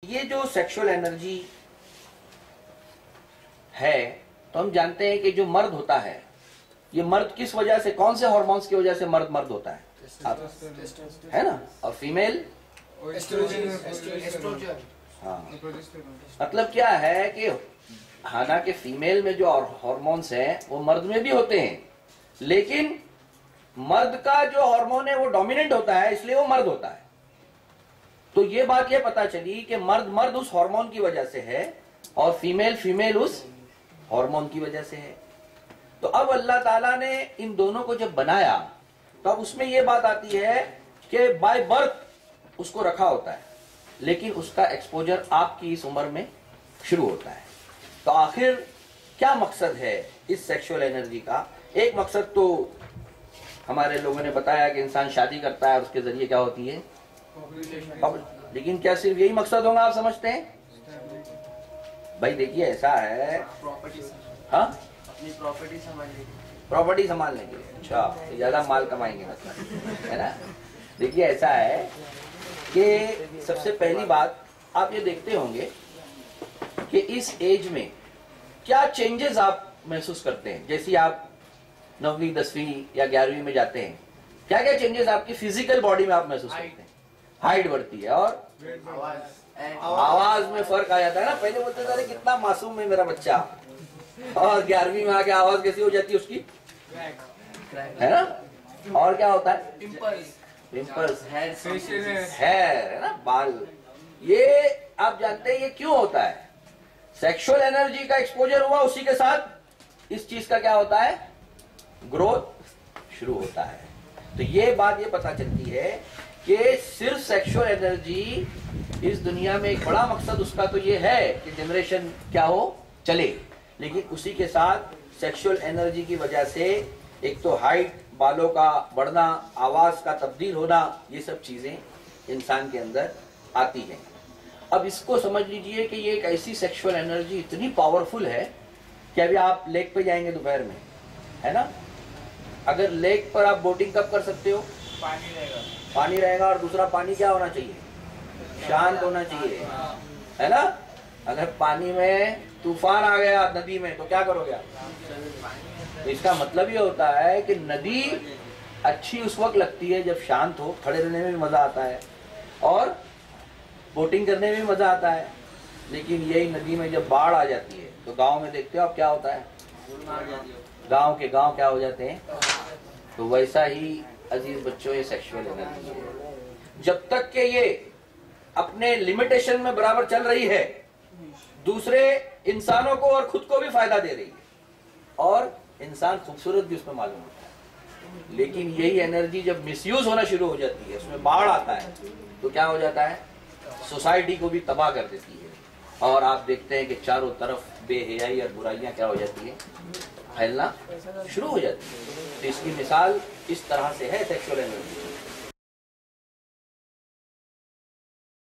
ये जो sexual energy है, तो हम जानते हैं कि जो मर्द होता है, ये मर्द किस वजह से, कौन से हार्मोन्स की वजह से मर्द मर्द होता है, है ना? और फीमेल एस्ट्रोजन। हाँ, मतलब क्या है कि हालांकि फीमेल में जो हार्मोन्स हैं वो मर्द में भी होते हैं, लेकिन मर्द का जो हार्मोन है वो डोमिनेंट होता है, इसलिए वो मर्द होता है। तो ये बात ये पता चली कि मर्द मर्द उस हार्मोन की वजह से है और फीमेल फीमेल उस हार्मोन की वजह से है। तो अब अल्लाह ताला ने इन दोनों को जब बनाया तो अब उसमें ये बात आती है कि बाय बर्थ उसको रखा होता है, लेकिन उसका एक्सपोजर आपकी इस उम्र में शुरू होता है। तो आखिर क्या मकसद है इस सेक्सुअल एनर्जी का? एक मकसद तो हमारे लोगों ने बताया कि इंसान शादी करता है और उसके जरिए क्या होती है, लेकिन क्या सिर्फ यही मकसद होगा, आप समझते हैं? भाई देखिए ऐसा है, हाँ, अपनी प्रॉपर्टी संभालने प्रॉपर्टी संभालने के लिए, अच्छा, तो ज्यादा माल कमाएंगे मतलब, है ना? देखिए ऐसा है कि सबसे पहली बात आप ये देखते होंगे कि इस एज में क्या चेंजेस आप महसूस करते हैं। जैसे आप 9वीं 10वीं या 11वीं में जाते हैं, क्या क्या चेंजेस आपकी फिजिकल बॉडी में आप महसूस करते हैं? हाइट बढ़ती है और आवाज में फर्क आ जाता है ना। पहले बोलते थे अरे कितना मासूम है मेरा बच्चा, और 11वीं में आके आवाज कैसी हो जाती है उसकी, है ना? और क्या होता है? पिंपल्स, हेयर, है ना, बाल। ये आप जानते हैं ये क्यों होता है? सेक्सुअल एनर्जी का एक्सपोजर हुआ, उसी के साथ इस चीज का क्या होता है, ग्रोथ शुरू होता है। तो ये बात ये पता चलती है कि सिर्फ सेक्सुअल एनर्जी इस दुनिया में एक बड़ा मकसद उसका तो ये है कि जनरेशन क्या हो, चले, लेकिन उसी के साथ सेक्सुअल एनर्जी की वजह से एक तो हाइट, बालों का बढ़ना, आवाज का तब्दील होना, ये सब चीजें इंसान के अंदर आती हैं। अब इसको समझ लीजिए कि ये एक ऐसी सेक्सुअल एनर्जी इतनी पावरफुल है कि अभी आप लेक पे जाएंगे दोपहर में, है ना? अगर लेक पर आप बोटिंग कब कर सकते हो? पानी रहेगा और दूसरा पानी क्या होना चाहिए, शांत होना चाहिए, है ना? अगर पानी में तूफान आ गया नदी में तो क्या करोगे आप? तो इसका मतलब ये होता है कि नदी अच्छी उस वक्त लगती है जब शांत हो, खड़े रहने में भी मजा आता है और बोटिंग करने में भी मजा आता है। लेकिन यही नदी में जब बाढ़ आ जाती है तो गांव में देखते हो आप क्या होता है, गांव के गांव क्या हो जाते हैं। तो वैसा ही अजीज बच्चों ये सेक्सुअल एनर्जी है, जब तक कि ये अपने लिमिटेशन में बराबर चल रही है, दूसरे इंसानों को और खुद को भी फायदा दे रही है और इंसान खूबसूरत भी उसमें मालूम होता है। लेकिन यही एनर्जी जब मिसयूज होना शुरू हो जाती है, उसमें बाढ़ आता है, तो क्या हो जाता है, सोसाइटी को भी तबाह कर देती है और आप देखते हैं कि चारों तरफ बेहयाई और बुराइयां क्या हो जाती है, फैलना शुरू हो जाती है। तो इसकी मिसाल इस तरह से है सेक्सुअल एनर्जी।